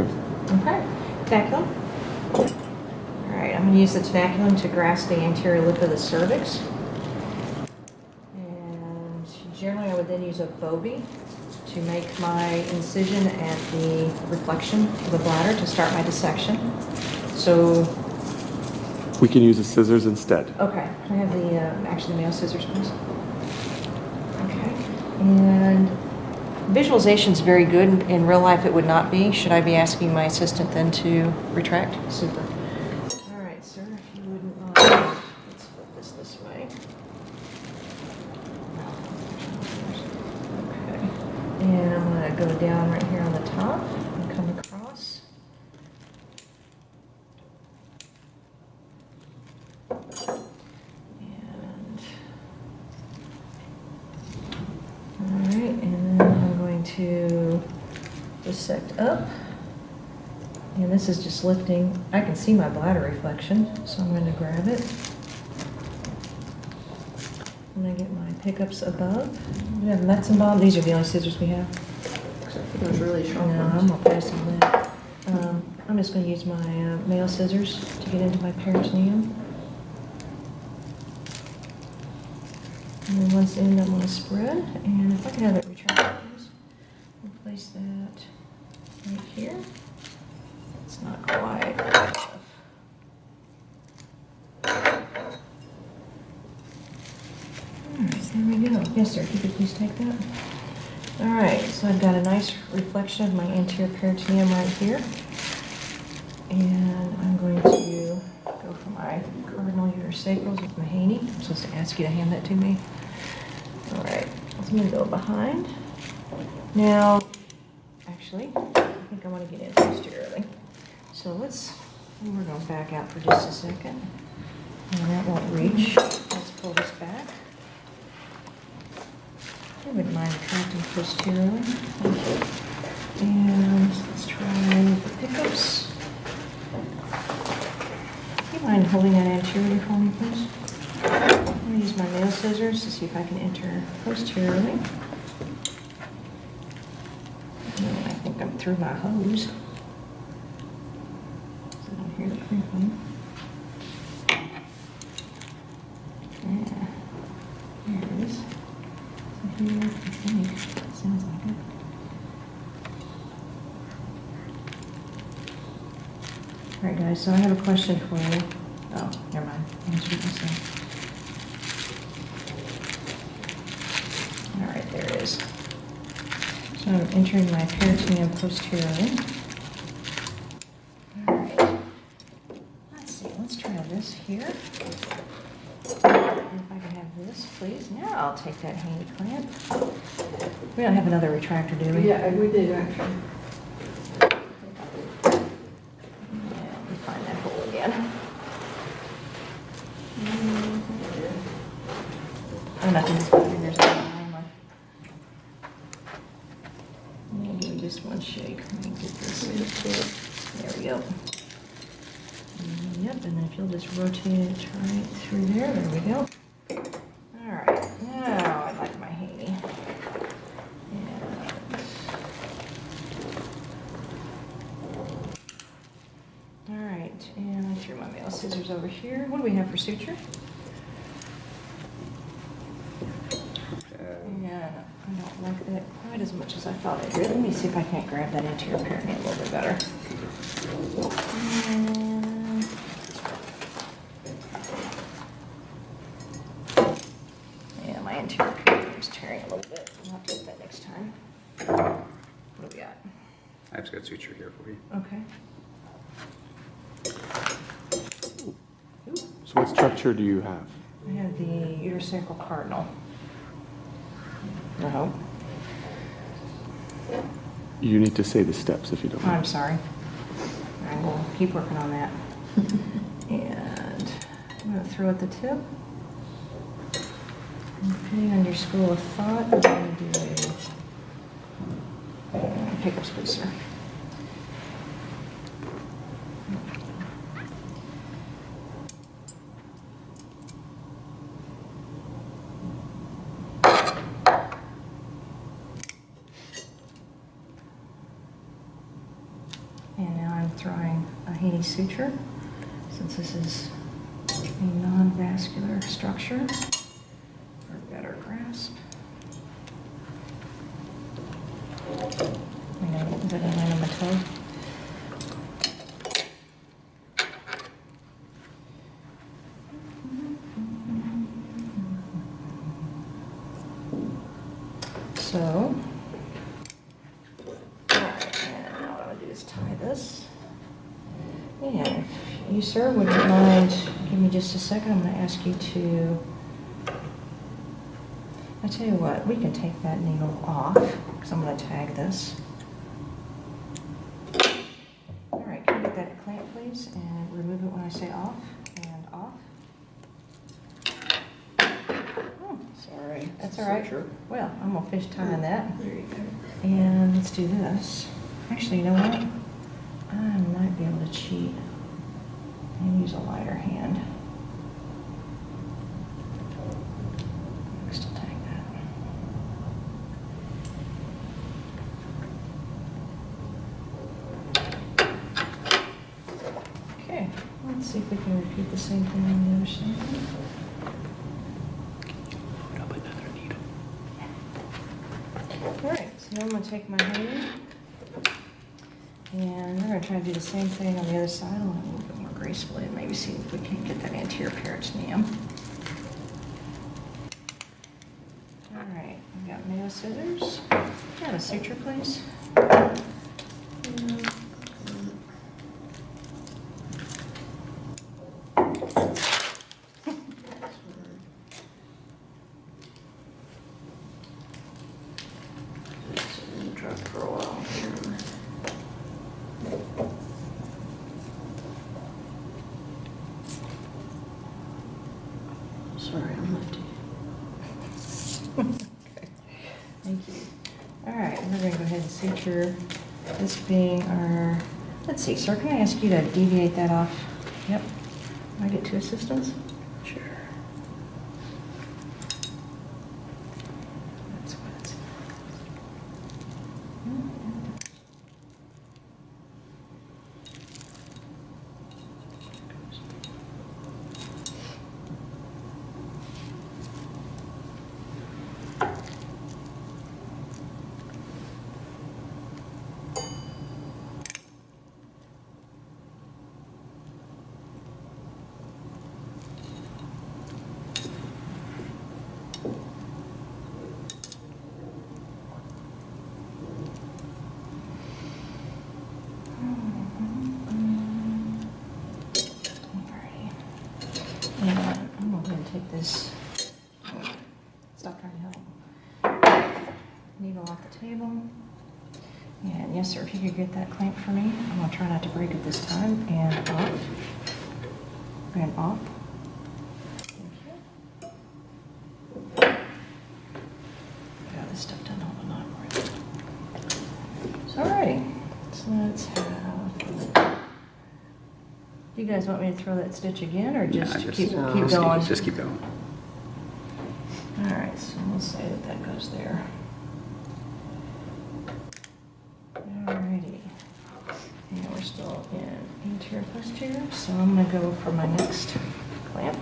Okay, tenaculum. All right, I'm going to use the tenaculum to grasp the anterior lip of the cervix. And generally I would then use a Bovie to make my incision at the reflection of the bladder to start my dissection. So, We can use the scissors instead. okay, can I have the, actually the male scissors, please? Okay, and visualization's very good. In real life, it would not be. Should I be asking my assistant then to retract? Super. All right, sir, if you wouldn't mind, let's flip this way. Okay, and I'm going to go down right here on the top and come across. And all right, and then I'm going to dissect up. And this is just lifting. I can see my bladder reflection, so I'm going to grab it. I'm going to get my pickups above. We have Metzenbaum. These are the only scissors we have. Except for those really sharp No, ones. I'm going to pass on that. I'm just going to use my male scissors to get into my peritoneum. And then once in, I'm going to spread. And if I can have it retracted, please. We'll place that right here. It's not quite enough. All right, there we go. Yes, sir, if you could please take that. All right, so I've got a nice reflection of my anterior peritoneum right here. And I'm going to go for my cardinal uterosacrals with Mahaney. I'm supposed to ask you to hand that to me. All right, so I'm going to go behind. Now, actually, I think I want to get in posteriorly. So we're going to back out for just a second. And that won't reach. Let's pull this back. I wouldn't mind retracting posteriorly. Thank you. And let's try the pickups. Do you mind holding that anteriorly for me, please? I'm going to use my nail scissors to see if I can enter posteriorly. And I think I'm through my hose. So I don't hear the crinkling. Yeah, there it is. So here, I think, sounds like it. All right, guys, so I have a question for you. Oh, never mind. Answer it myself. All right, there it is. So I'm entering my peritoneum posteriorly. All right. Let's see, let's try this here. If I can have this, please. Now I'll take that handy clamp. We don't have another retractor, do we? Yeah, we did actually. Yeah, let me find that hole again. Oh, nothing. Just put fingers on the hammer. Let me give you just one shake. Let me get this. There we go. Yep, and then if you'll just rotate it right through there. There we go. All right. Now I like my Haney. All right, and I threw my male scissors over here. What do we have for suture? Yeah, I don't like that quite as much as I thought I did. Let me see if I can't grab that anterior perineum a little bit better. And yeah, my anterior perineum's tearing a little bit. I'll have to do that next time. What do we got? I've got suture here for you. Okay. So what structure do you have? I have the uterosacral cardinal. I hope. You need to say the steps if you don't Oh, mind. I'm sorry. I will keep working on that. And I'm going to throw at the tip. And depending on your school of thought, I'm going to do a pick-up spacer. throwing a Haney suture, since this is a non-vascular structure for better grasp. I know, is that gonna land on my toe? So, alright, and now what I'm gonna do is tie this. And if you, sir, wouldn't mind, give me just a second, I'm gonna ask you to, I tell you what, we can take that needle off, because I'm gonna tag this. Alright, can you get that clamp, please, and remove it when I say off, and off. Oh, sorry, that's all right. Suture. Well, I'm gonna fish tie that. There you go. And let's do this. Actually, you know what? I might be able to cheat and use a lighter hand. Still tag that. Okay, let's see if we can repeat the same thing on the other side. Load up another needle. All right, so now I'm gonna take my hand and we're gonna try to do the same thing on the other side, a little bit more gracefully, and maybe see if we can get that anterior peritoneum. All right, we've got Mayo scissors. Got a suture, please. Drop for a while here. Sorry, I'm lifty. Okay, thank you. All right, we're gonna go ahead and suture this being our, let's see, sir, can I ask you to deviate that off? Yep. Can I get two assistants? Sure. That's what it's. Alrighty. And I'm going to go ahead and take this, stop trying to help, needle off the table. And yes, sir, if you could get that clamp for me, I'm going to try not to break it this time. And off. And off. Thank you. Got this stuff done, hold on, not worried. So, alrighty. So let's have. Do you guys want me to throw that stitch again, or just Nah, keep No. going? Just keep going. All right, so we'll say that that goes there. Alrighty. And we're still in anterior posterior, so I'm gonna go for my next clamp.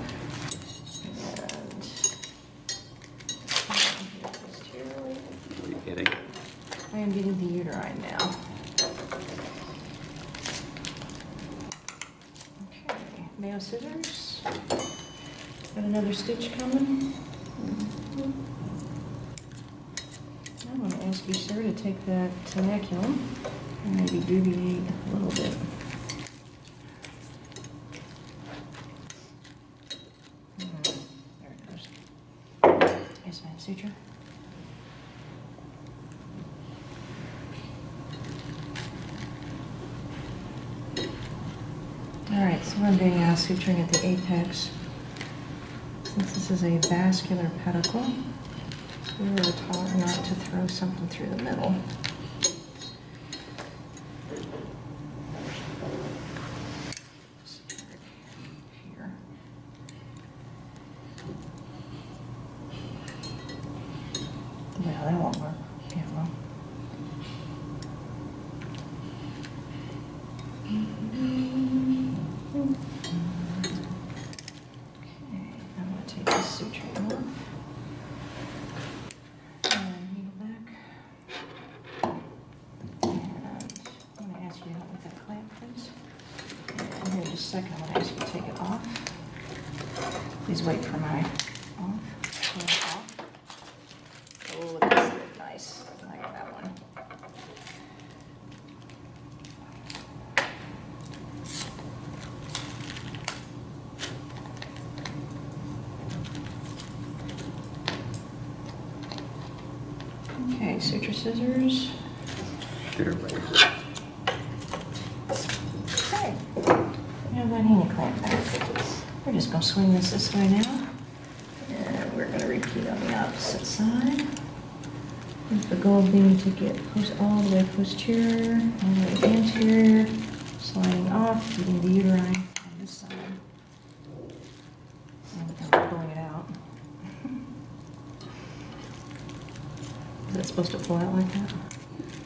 And posteriorly. What are you getting? I am getting the uterine now. Okay, Mayo scissors. Got another stitch coming. I'm going to ask you, sir, to take that tenaculum and maybe deviate a little bit. There it goes. Yes, ma'am, suture. All right, so I'm being suturing at the apex. Since this is a vascular pedicle, we were taught not to throw something through the middle. Here. Yeah, that won't work. Yeah, well. second, I'm gonna ask you to take it off. Please wait for my off. Turn it off. Oh, look at this, nice. I like that one. Okay, suture scissors. Here, buddy. Okay. We have that hand clamp back. We're just gonna swing this way now. And we're gonna repeat on the opposite side. With the goal being to get all the way posterior, all the way anterior, sliding off, getting the uterine on this side. And we're pulling it out. Is it supposed to pull out like that?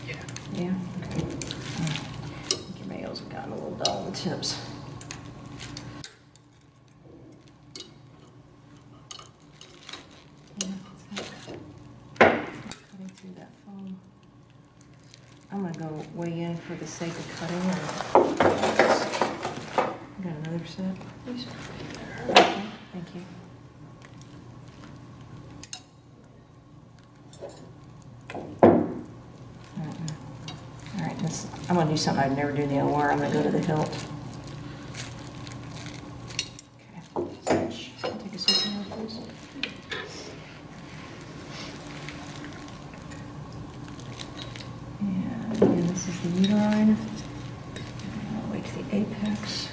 Yeah. Yeah? Okay. I think your nails have gotten a little dull on the tips. Yeah, it's cutting through that foam. I'm gonna go way in for the sake of cutting. Got another set, please? Okay, thank you. All right, I'm gonna do something I'd never do in the OR. I'm gonna go to the hilt. Okay, switch. Take a switch now, please. And again, this is the uterine. And I'll wait to the apex.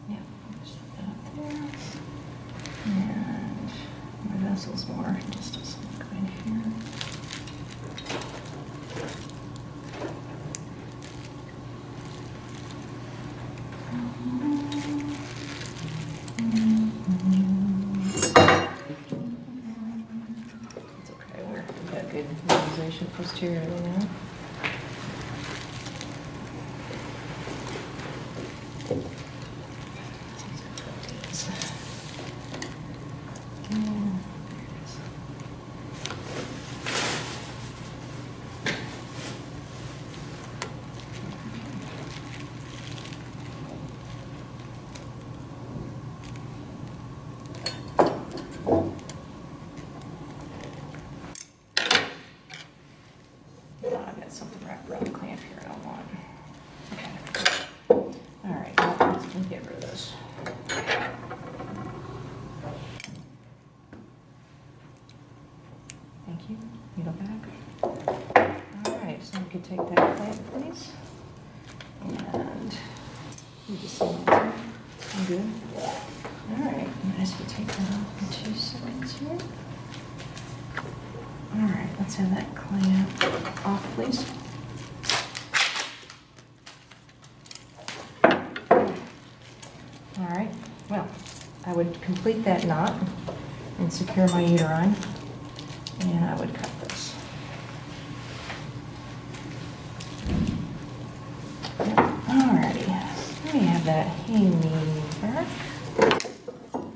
Yeah, just put that up there. And my vessel's more just a small kind here. It's okay, we've got good visualization posteriorly now. I've got something wrapped around the clamp here I don't want. Okay. All right, well, let's get rid of this. Thank you. Needle back. All right, so we could take that clamp, please. And you just see that. I'm good. All right, I'm gonna ask you to take that off in 2 seconds here. All right, let's have that clamp off, please. All right, well, I would complete that knot and secure my uterine, and I would cut this. All righty, let me have that hanging back. All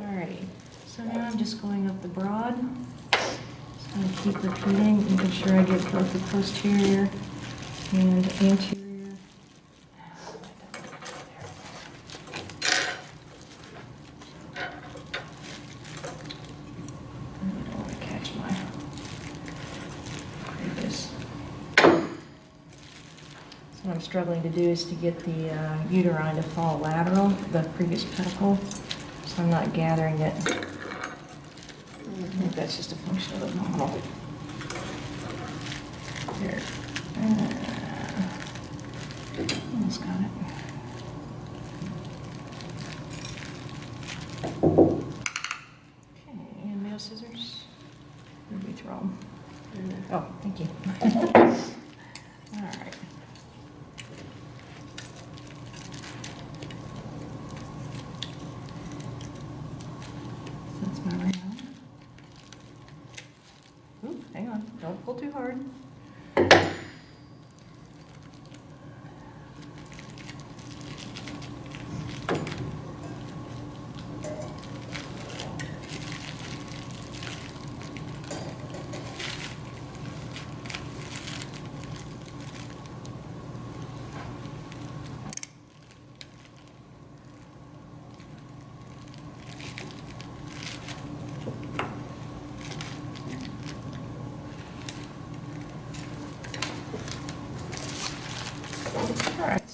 righty, so now I'm just going up the broad. I'm going to keep repeating, making sure I get both the posterior and anterior. I don't want to catch my previous. So what I'm struggling to do is to get the uterine to fall lateral, the previous pedicle, so I'm not gathering it. I think that's just a function of the model. There. Almost got it. Okay, and nail scissors. Where do we throw them? Oh, thank you. All right. That's my round. Ooh, hang on, don't pull too hard.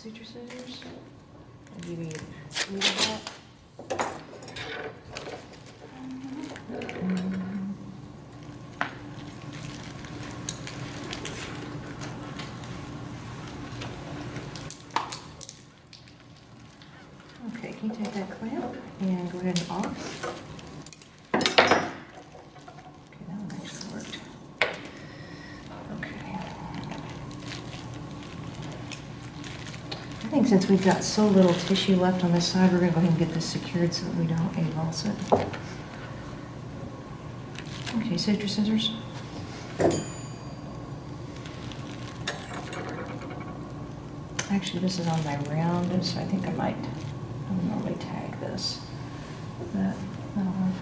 suture scissors. I'll give you three of that. Okay, can you take that clamp and go ahead and off? Okay, that one actually worked. Okay. I think since we've got so little tissue left on this side, we're gonna go ahead and get this secured so that we don't avulse it. Okay, suture scissors. Actually, this is on my round, so I think I might normally tag this. That'll work.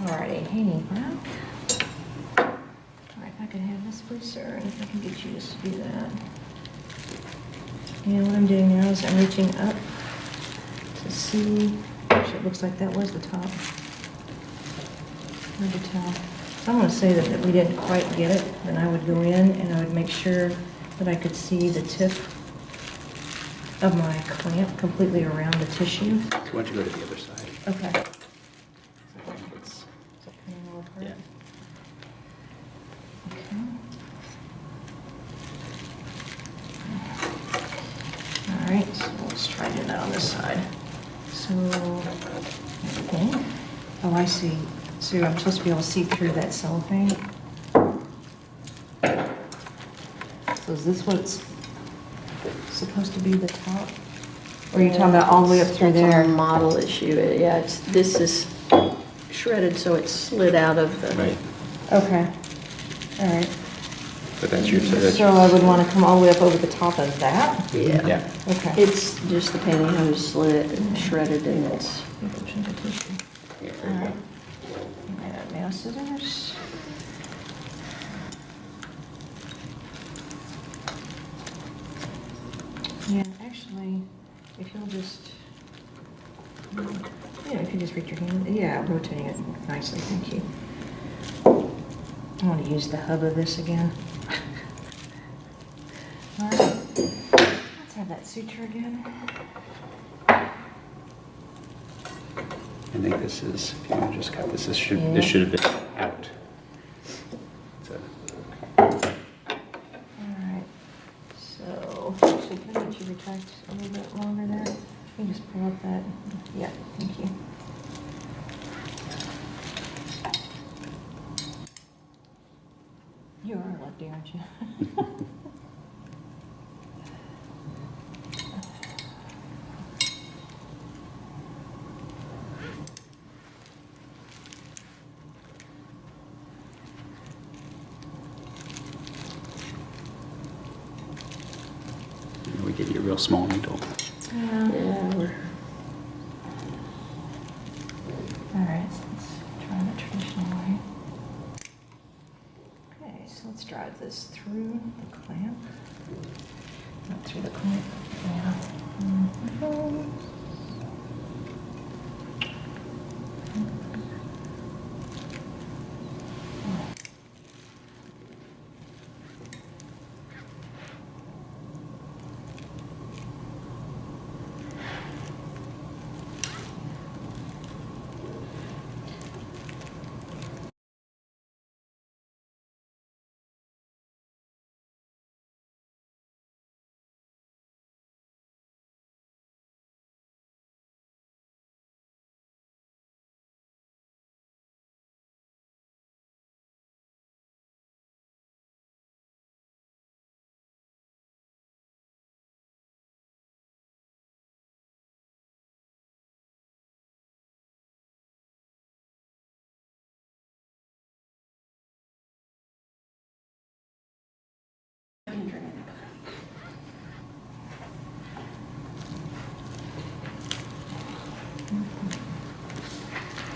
Alrighty, hanging back. Alright, if I could have this, please, sir, and if I can get you to do that. And what I'm doing now is I'm reaching up to see, actually it looks like that was the top. Hard to tell. So I'm going to say that we didn't quite get it, then I would go in and I would make sure that I could see the tip of my clamp completely around the tissue. So why don't you go to the other side? Okay. So I think it's, is that coming a little apart? Yeah. Okay. All right, so let's try doing that on this side. So, okay. Oh, I see. So I'm supposed to be able to see through that cellophane. So is this what it's supposed to be, the top? Or are you talking about all the way up through That's there? our model issue. Yeah, this is shredded, so it's slid out of the. Right. Okay. All right. But that's your, So I would want to come all the way up over the top of that? Yeah. Yeah. Okay. It's just the pantyhose slit and shredded, and it's. All right. Now scissors. Yeah, actually, if you'll just, yeah, if you just reach your hand, yeah, rotating it nicely, thank you. I want to use the hub of this again. All right, let's have that suture again. I think this is, if you want to just cut this, Yeah. this should have been out. So, Alright, so, actually, can I get you retract a little bit longer there? Can you just pull up that? Yeah, thank you. You are a lefty, aren't you? we give you a real small needle. Yeah, we're. Alright, so let's try the traditional way. Okay, so let's drive this through the clamp. Not through the clamp, yeah. Mhm.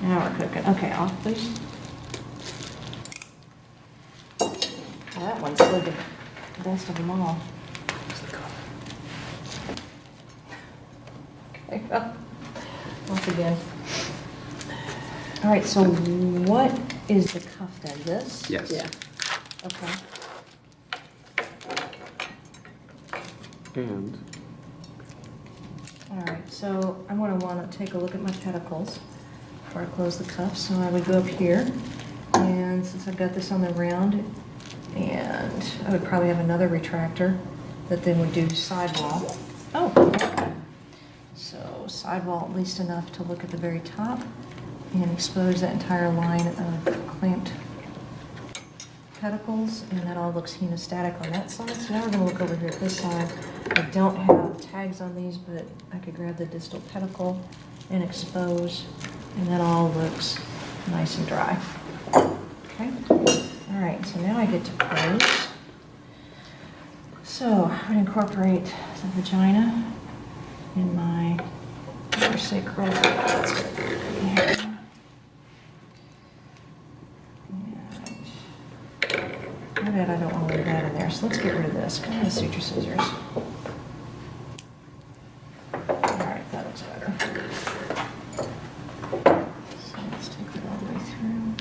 Now we're cooking. Okay, off please. Well, that one slid the best of them all. Okay, off again. All right, so what is the cuff then? This? Yes. Yeah. Okay. And All right, so I'm gonna wanna take a look at my pedicles before I close the cuff. So I would go up here, and since I've got this on the round, and I would probably have another retractor that then would do sidewall. Oh, okay. So sidewall at least enough to look at the very top and expose that entire line of clamped pedicles, and that all looks hemostatic on that side. So now we're gonna look over here at this side. I don't have tags on these, but I could grab the distal pedicle and expose, and that all looks nice and dry. Okay, all right, so now I get to close. So I would incorporate the vagina in my upper sacral. That's what we're doing here. I bet I don't want to leave that in there, so let's get rid of this. Come on, suture scissors. All right, that looks better. So let's take it all the way through.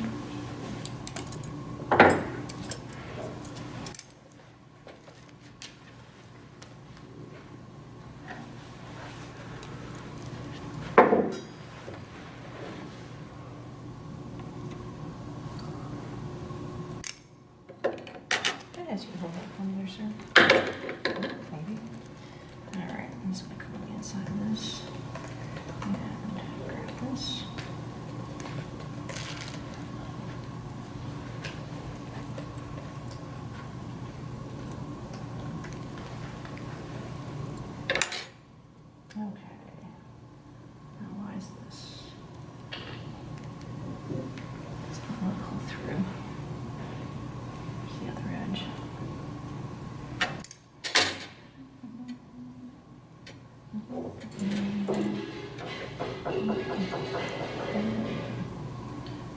Can I ask you to hold that for me there, sir? Thank you. All right, I'm just gonna come on the inside of this and grab this. Okay. Now why is this? It's not gonna pull through. Here's the other edge.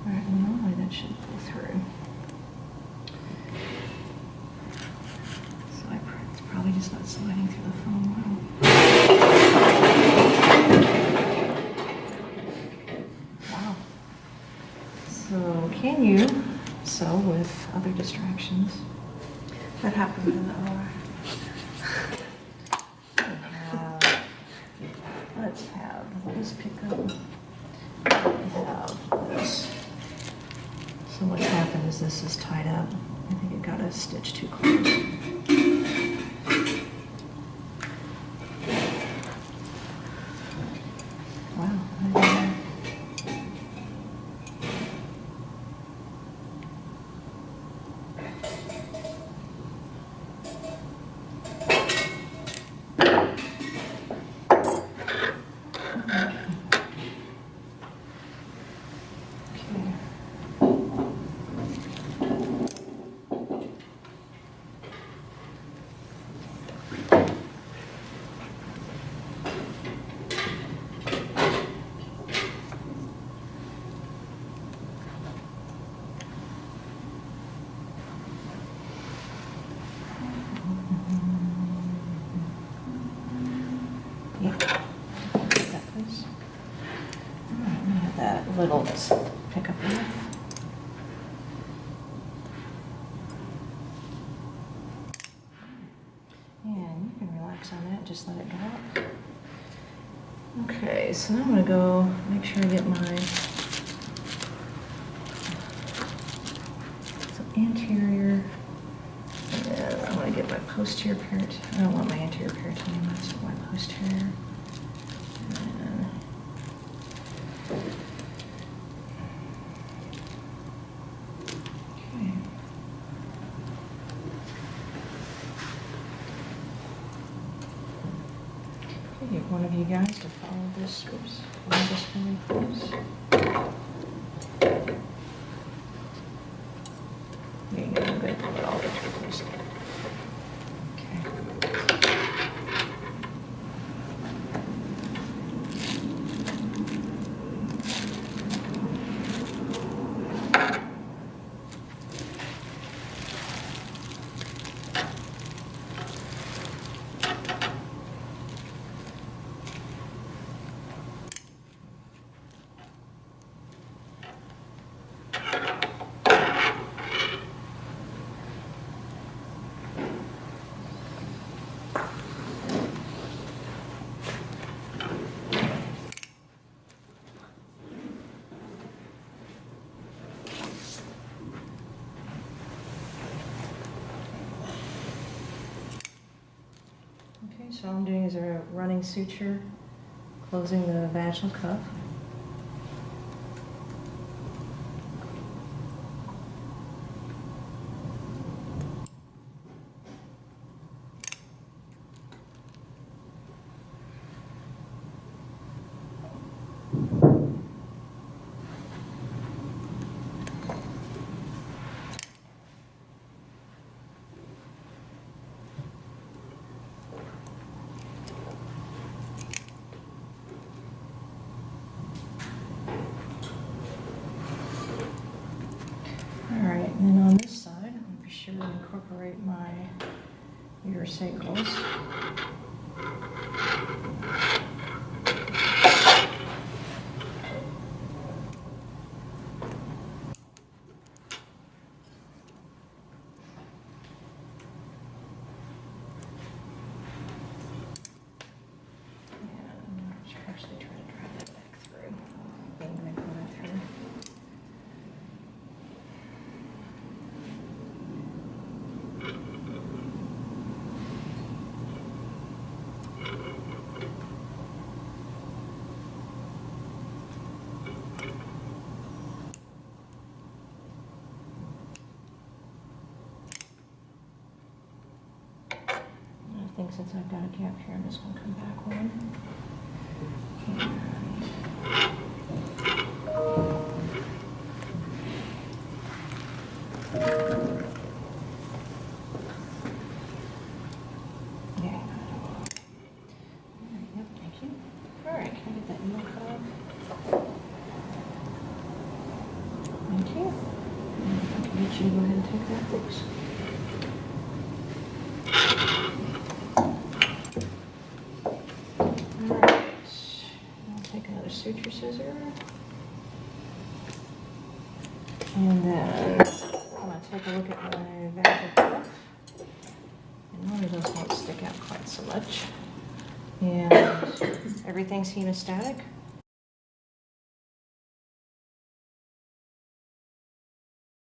All right, normally that should pull through. So it's probably just not sliding through the foam well. Wow. So can you sew with other distractions? That happened in the OR. Let's pick up. We have this. So what's happened is this is tied up. I think it got a stitch too close. Wow. I didn't know. Little pick up there. And you can relax on that, just let it go. Okay, so now I'm gonna go make sure I get my anterior, and then I'm gonna get my posterior peritoneum. I don't want my anterior peritoneum, that's my posterior. Get one of you guys to follow this. Oops, follow this for me, please. There you go. I'm going to pull it all the way through, please. Okay. Okay, so all I'm doing is a running suture, closing the vaginal cuff. All right, and then on this side, I'm gonna be sure to incorporate my ureasacrals. And I should actually try to drive that back through. I'm gonna go that through. I think since I've got a gap here, I'm just gonna come back one. Yeah. Yep, thank you. All right, can I get that milk off? Thank you. And if I can get you to go ahead and take that, please. Alright, I'll take another suture scissor. And then I'm going to take a look at my vaginal cuff. And one of those won't stick out quite so much. And everything's hemostatic.